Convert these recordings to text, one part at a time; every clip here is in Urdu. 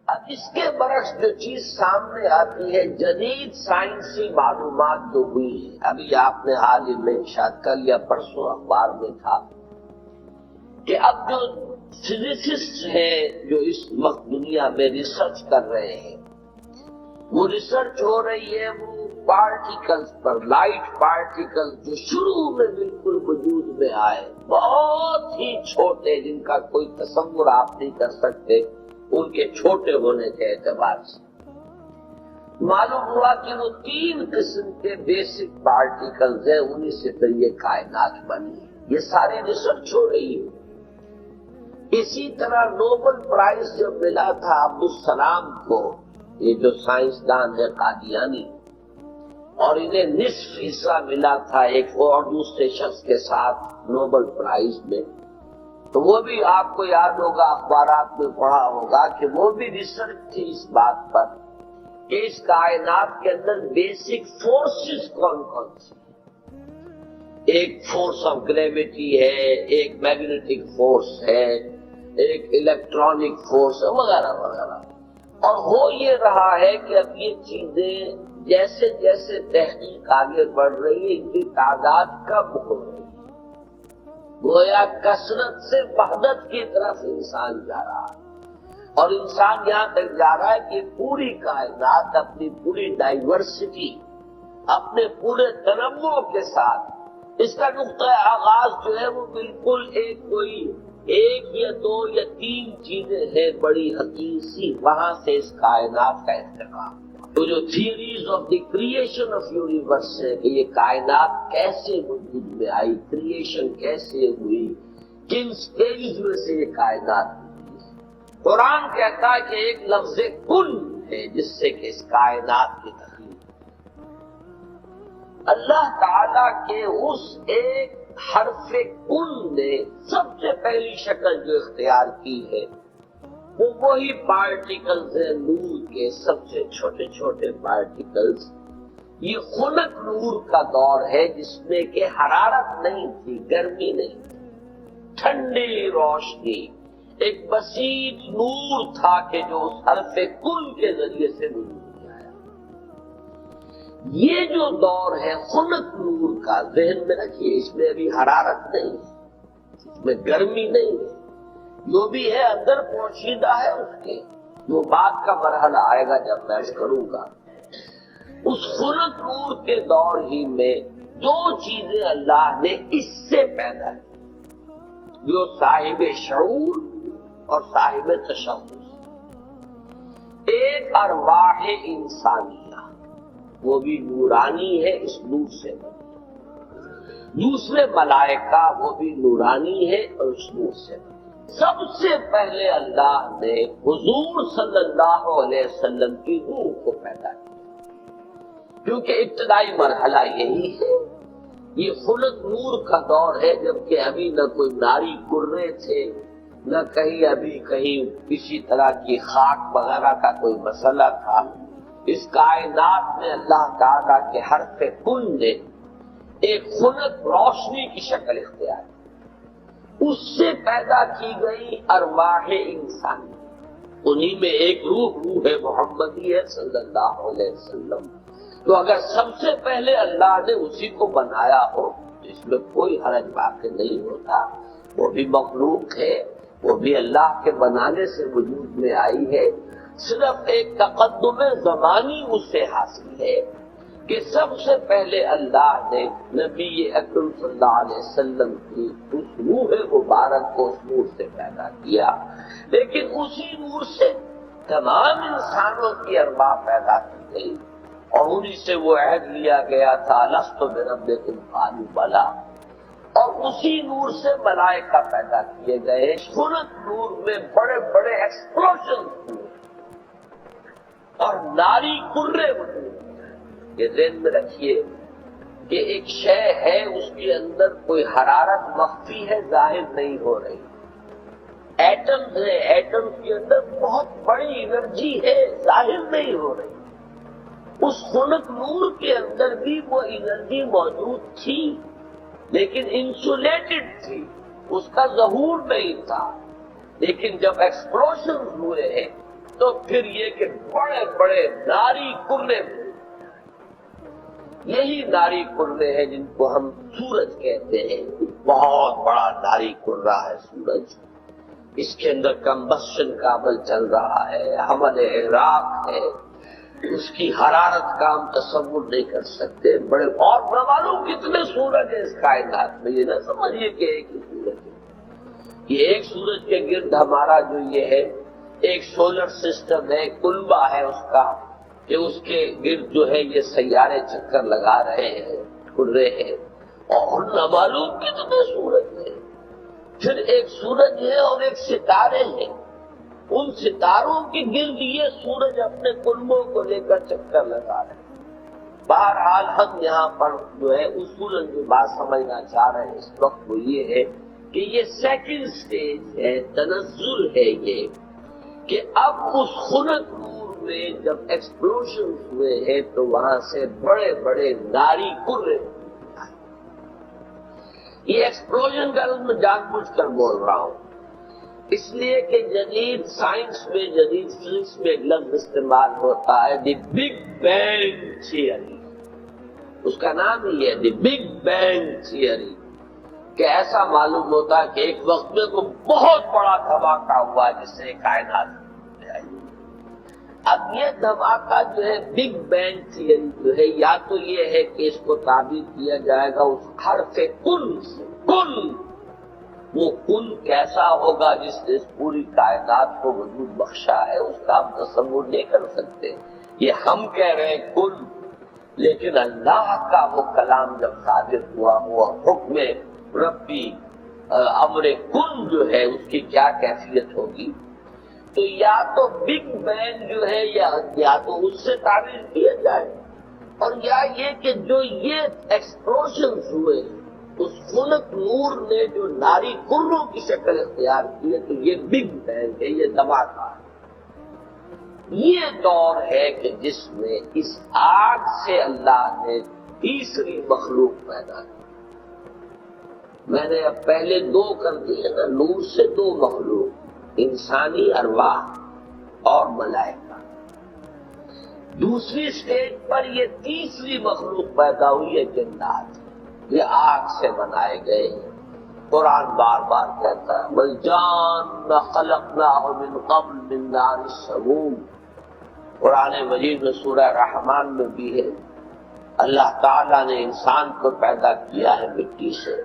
اب اس کے برعکس جو چیز سامنے آتی ہے، جدید سائنسی معلومات جو ہوئی ہے، ابھی آپ نے حال ہی میں شاید کل یا پرسوں اخبار میں تھا کہ اب جو فزسسٹ ہیں جو اس وقت دنیا میں ریسرچ کر رہے ہیں، وہ ریسرچ ہو رہی ہے وہ پارٹیکلز پر، لائٹ پارٹیکل جو شروع میں بالکل وجود میں آئے، بہت ہی چھوٹے، جن کا کوئی تصور آپ نہیں کر سکتے ان کے چھوٹے ہونے کے اعتبار سے۔ معلوم ہوا کہ وہ 3 قسم کے بیسک پارٹیکلز ہیں، انہی سے پھر یہ کائنات بنی ہے۔ یہ ساری ریسرچ ہو رہی ہے۔ اسی طرح نوبل پرائز جو ملا تھا عبدالسلام کو، یہ جو سائنسدان ہے قادیانی، اور انہیں نصف حصہ ملا تھا ایک اور دوسرے شخص کے ساتھ نوبل پرائز میں، تو وہ بھی آپ کو یاد ہوگا، اخبارات میں پڑھا ہوگا کہ وہ بھی ریسرچ تھی اس بات پر کہ اس کائنات کے اندر بیسک فورسز کون کون سی، ایک فورس آف گریویٹی ہے، ایک میگنیٹک فورس ہے، ایک الیکٹرانک فورس ہے، وغیرہ وغیرہ۔ اور ہو یہ رہا ہے کہ اب یہ چیزیں جیسے جیسے تحقیق آگے بڑھ رہی ہے، ان کی تعداد کم ہو رہی ہے، گویا کثرت سے وحدت کی طرف انسان جا رہا ہے، اور انسان یہاں تک جا رہا ہے کہ پوری کائنات اپنی پوری ڈائیورسٹی، اپنے پورے تنوع کے ساتھ، اس کا نقطہ آغاز جو ہے وہ بالکل ایک یا 2 یا 3 چیزیں ہیں بڑی حقیر سی، وہاں سے اس کائنات کا انتقال۔ تو جو theories of the creation of universe ہے کہ یہ کائنات کیسے وجود میں آئی، کریشن کیسے ہوئی، کن سٹیج میں سے یہ کائنات ہوئی، قرآن کہتا ہے کہ ایک لفظ کن ہے جس سے کہ اس کائنات کی تخلیق۔ اللہ تعالیٰ کے اس ایک حرف کن نے سب سے پہلی شکل جو اختیار کی ہے وہ وہی پارٹیکلز ہیں، نور کے سب سے چھوٹے چھوٹے پارٹیکلز۔ یہ خنک نور کا دور ہے جس میں کہ حرارت نہیں تھی، گرمی نہیں تھی، ٹھنڈی روشنی، ایک بسیط نور تھا کہ جو اس حرف کن کے ذریعے سے وجود میں آیا۔ یہ جو دور ہے خنک نور کا، ذہن میں رکھیے، اس میں ابھی حرارت نہیں ہے، اس میں گرمی نہیں ہے، جو بھی ہے اندر پوشیدہ ہے اس کے، جو بات کا مرحلہ آئے گا جب میں کروں گا۔ اس خنک نور کے دور ہی میں 2 چیزیں اللہ نے اس سے پیدا کی، جو صاحب شعور اور صاحب تشخص۔ ایک ارواح انسانیہ، وہ بھی نورانی ہے، اس نور سے بنی۔ دوسرے ملائکہ، وہ بھی نورانی ہے اور اس نور سے بنی۔ سب سے پہلے اللہ نے حضور صلی اللہ علیہ وسلم کی روح کو پیدا کیا، کیونکہ ابتدائی مرحلہ یہی ہے۔ یہ خلق نور کا دور ہے، جبکہ ابھی نہ کوئی ناری کرے تھے، نہ کہیں کسی طرح کی خاک وغیرہ کا کوئی مسئلہ تھا۔ اس کائنات میں اللہ تعالیٰ کے حرف کن نے ایک خلق روشنی کی شکل اختیار کی، اس سے پیدا کی گئی ارواح انسانی، انہی میں ایک روح محمدی ہے صلی اللہ علیہ وسلم۔ تو اگر سب سے پہلے اللہ نے اسی کو بنایا ہو تو اس میں کوئی حرج واقع نہیں ہوتا، وہ بھی مخلوق ہے، وہ بھی اللہ کے بنانے سے وجود میں آئی ہے، صرف ایک تقدم زمانی اس سے حاصل ہے کہ سب سے پہلے اللہ نے نبی اکرم صلی اللہ علیہ وسلم کی اس روح مبارک کو اس نور سے پیدا کیا، لیکن اسی نور سے تمام انسانوں کی ارواح پیدا کی گئی، اور انہی سے وہ عہد لیا گیا تھا لست بربکم قالوا بلی، اور اسی نور سے ملائکہ پیدا کیے گئے۔ خنک نور میں بڑے بڑے ایکسپلوژن ہوئے اور ناری کرے وجود۔ یہ ذہن میں رکھیے کہ ایک شے ہے، اس کے اندر کوئی حرارت مخفی ہے، ظاہر نہیں ہو رہی۔ ایٹمز ہے، ایٹم کے اندر بہت بڑی انرجی ہے، ظاہر نہیں ہو رہی۔ اس خنک نور کے اندر بھی وہ انرجی موجود تھی، لیکن انسولیٹڈ تھی، اس کا ظہور نہیں تھا۔ لیکن جب ایکسپلوژن ہوئے ہیں تو پھر یہ کہ بڑے بڑے ناری کرے، یہی ناری کرے ہیں جن کو ہم سورج کہتے ہیں. بہت بڑا ناری کرہ ہے سورج، اس کے اندر کمبشن کا عمل چل رہا ہے، حمل احراق ہے، اس کی حرارت کا ہم تصور نہیں کر سکتے. بڑے اور نہ معلوم کتنے سورج ہیں اس کائنات میں، یہ نہ سمجھیے کہ ایک ہی سورج ہے. یہ ایک سورج کے گرد ہمارا جو یہ ہے ایک سولر سسٹم ہے، کنبہ ہے اس کا، کہ اس کے گرد جو ہے یہ سیارے چکر لگا رہے ہیں، گھر رہے ہیں، اور نہ معلوم کتنے سورج ہیں. پھر ایک سورج ہے اور ایک ستارے ہیں، ان ستاروں کے گرد یہ سورج اپنے کنبوں کو لے کر چکر لگا رہے ہیں. بہرحال ہم یہاں پر جو ہے اصولاً جو بات سمجھنا چاہ رہے ہیں اس وقت وہ یہ ہے کہ یہ سیکنڈ سٹیج ہے، تنزل ہے یہ، کہ اب اس خنک نور میں جب ایکسپلوژن ہوئے ہیں تو وہاں سے بڑے بڑے ناری کرے. یہ ایکسپلوژن کا میں جان بوجھ کر بول رہا ہوں اس لیے کہ جدید سائنس میں، جدید فزکس میں ایک لفظ استعمال ہوتا ہے دی بگ بینگ تھیوری. اس کا نام ہی ہے دی بگ بینگ تھیوری، کہ ایسا معلوم ہوتا ہے کہ ایک وقت میں کوئی بہت بڑا دھماکہ ہوا جس سے کائنات میں آئی. اب یہ دھماکہ جو ہے بگ بینگ تھیوری جو ہے، یا تو یہ ہے کہ اس کو تعبیر کیا جائے گا اس حرف کن سے. کن، وہ کن کیسا ہوگا جس نے اس پوری کائنات کو وجود بخشا ہے، اس کا ہم تصور نہیں کر سکتے. یہ ہم کہہ رہے ہیں کن، لیکن اللہ کا وہ کلام جب صادر ہوا، وہ حکم ربی امر کن جو ہے اس کی کیا کیفیت ہوگی. تو یا تو بگ بینگ جو ہے یا تو اس سے تعبیر کیا جائے، اور یا یہ کہ جو یہ ایکسپلوژنز ہوئے اس خنک نور نے جو ناری کروں کی شکل اختیار کی ہے، تو یہ بگ بینگ ہے، یہ دھماکہ ہے. یہ دور ہے کہ جس میں اس آگ سے اللہ نے تیسری مخلوق پیدا کی. میں نے اب پہلے دو کر دیے نا، نور سے دو مخلوق، انسانی ارواح اور ملائکہ. دوسری سٹیج پر یہ تیسری مخلوق پیدا ہوئی ہے، جنات. یہ آگ سے بنائے گئے ہیں. قرآن بار بار کہتا ہے وَالْجَانَّ خَلَقْنَاهُ مِنْ قَبْلُ مِنْ نَارِ السَّمُومِ. قرآن مجید میں سورہ رحمان میں بھی ہے، اللہ تعالیٰ نے انسان کو پیدا کیا ہے مٹی سے،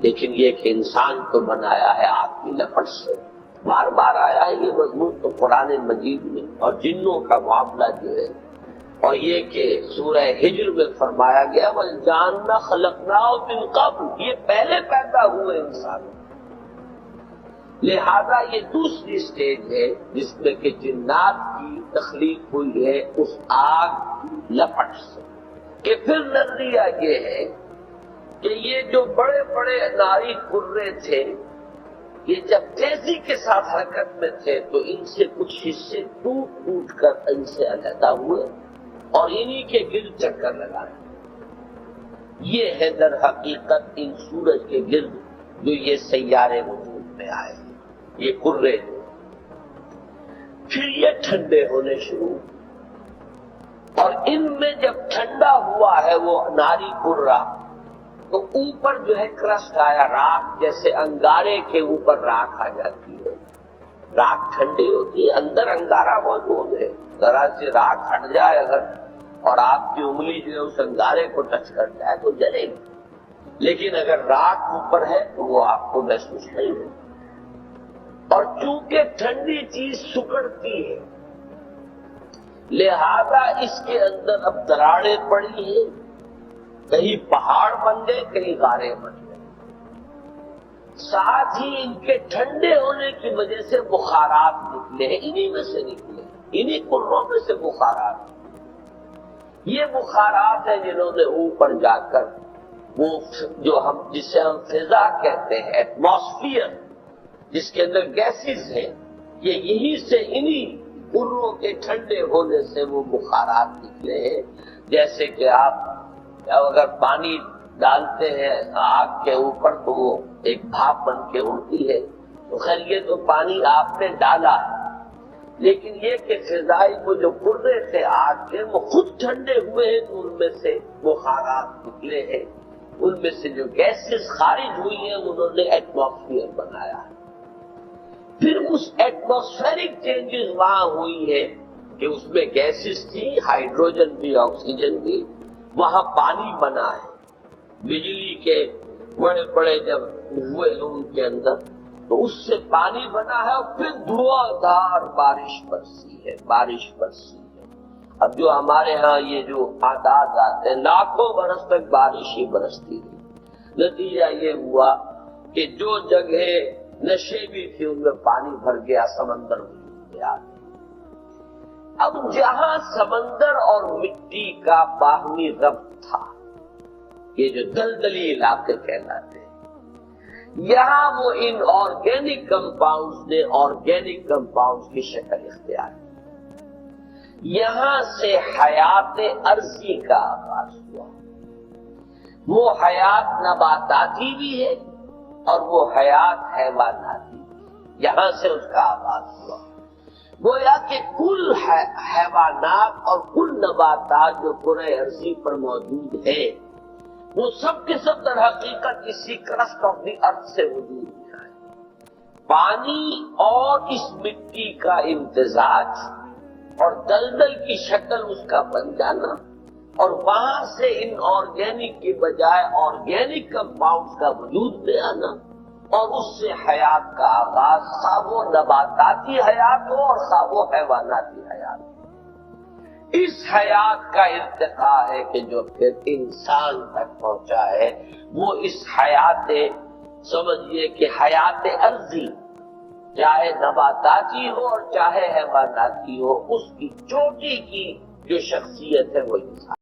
لیکن یہ کہ انسان کو بنایا ہے آگ کی لپٹ سے. بار بار آیا ہے یہ مضمون تو قرآن مجید میں. اور جنوں کا معاملہ جو ہے، اور یہ کہ سورہ ہجر میں فرمایا گیا وَالْجَانَّ خَلَقْنَاهُ مِنْ قَبْلُ، یہ پہلے پیدا ہوئے انسان. لہذا یہ دوسری سٹیج ہے جس میں کہ جنات کی تخلیق ہوئی ہے اس آگ کی لپٹ سے. کہ پھر نظریہ یہ ہے کہ یہ جو بڑے بڑے ناری کرے تھے، یہ جب تیزی کے ساتھ حرکت میں تھے تو ان سے کچھ حصے ٹوٹ ٹوٹ کر ان سے علیحدہ ہوئے اور انہی کے گرد چکر لگائے. یہ ہے در حقیقت ان سورج کے گرد جو یہ سیارے وجود میں آئے، یہ کرے. پھر یہ ٹھنڈے ہونے شروع، اور ان میں جب ٹھنڈا ہوا ہے وہ ناری کرہ، تو اوپر جو ہے کرسٹ آیا، راکھ، جیسے انگارے کے اوپر راکھ آ جاتی ہے. راکھ ٹھنڈی ہوتی ہے، اندر انگارہ موجود ہے. ذرا سے راکھ ہٹ جائے اگر اور آپ کی انگلی جو ہے اس انگارے کو ٹچ کر جائے تو جلے گی، لیکن اگر راکھ اوپر ہے تو وہ آپ کو محسوس نہیں ہوگی. اور چونکہ ٹھنڈی چیز سکڑتی ہے، لہذا اس کے اندر اب دراڑیں پڑی ہیں، کہیں پہاڑ بن گئے، کہیں غاریں بن گئے. ساتھ ہی ان کے ٹھنڈے ہونے کی وجہ سے بخارات نکلے ہیں، انہی میں سے نکلے، انہی کروں میں سے بخارات. یہ بخارات ہیں جنہوں نے اوپر جا کر وہ جو جسے ہم فضا کہتے ہیں، ایٹماسفیئر، جس کے اندر گیسز ہیں، یہ یہی سے انہی کروں کے ٹھنڈے ہونے سے وہ بخارات نکلے ہیں. جیسے کہ آپ اگر پانی ڈالتے ہیں آگ کے اوپر تو وہ ایک بھاپ بن کے اڑتی ہے، تو خیر یہ تو پانی آپ نے ڈالا ہے، لیکن یہ کہ فضائی وہ جو قرے تھے آگ کے وہ خود ٹھنڈے ہوئے ہیں، تو ان میں سے بخارات نکلے ہیں، ان میں سے جو گیسز خارج ہوئی ہیں انہوں نے ایٹماسفیئر بنایا ہے۔ پھر اس ایٹماسفیرک چینجز وہاں ہوئی ہے کہ اس میں گیسز تھی، ہائیڈروجن بھی، آکسیجن بھی، وہاں پانی بنا ہے، بجلی کے بڑے بڑے جب ہوئے ان کے اندر تو اس سے پانی بنا ہے، اور پھر دھواں دھار بارش برسی ہے، بارش برسی ہے۔ اب جو ہمارے ہاں یہ جو اعداد آتے ہیں، لاکھوں برس تک بارش ہی برستی رہی، نتیجہ یہ ہوا کہ جو جگہ نشے بھی تھی ان میں پانی بھر گیا، سمندر وجود میں آ گیا۔ اب جہاں سمندر اور مٹی کا باہمی ربط تھا، یہ جو دلدلی علاقے کہلاتے ہیں، یہاں وہ ان آرگینک کمپاؤنڈز نے آرگینک کمپاؤنڈز کی شکل اختیار کی۔ یہاں سے حیات ارضی کا آغاز ہوا۔ وہ حیات نباتاتی بھی ہے اور وہ حیات حیواناتی بھی، یہاں سے اس کا آغاز ہوا۔ گویا کہ کل حیوانات اور کل نباتات جو کرۂ ارضی پر موجود ہیں وہ سب کے سب در حقیقت اسی کرسٹ آف دی ارتھ سے وجود میں آئے۔ پانی اور اس مٹی کا امتزاج اور دلدل کی شکل اس کا بن جانا، اور وہاں سے ان آرگینک کی بجائے آرگینک کمپاؤنڈز کا وجود میں آنا، اور اس سے حیات کا آغاز، خواہ وہ نباتاتی حیات ہو اور خواہ وہ حیواناتی حیات ہو۔ اس حیات کا ارتقاء ہے کہ جو پھر انسان تک پہنچا ہے، وہ اس حیات، سمجھیے کہ حیات ارضی، چاہے نباتاتی ہو اور چاہے حیواناتی ہو، اس کی چوٹی کی جو شخصیت ہے وہ انسان۔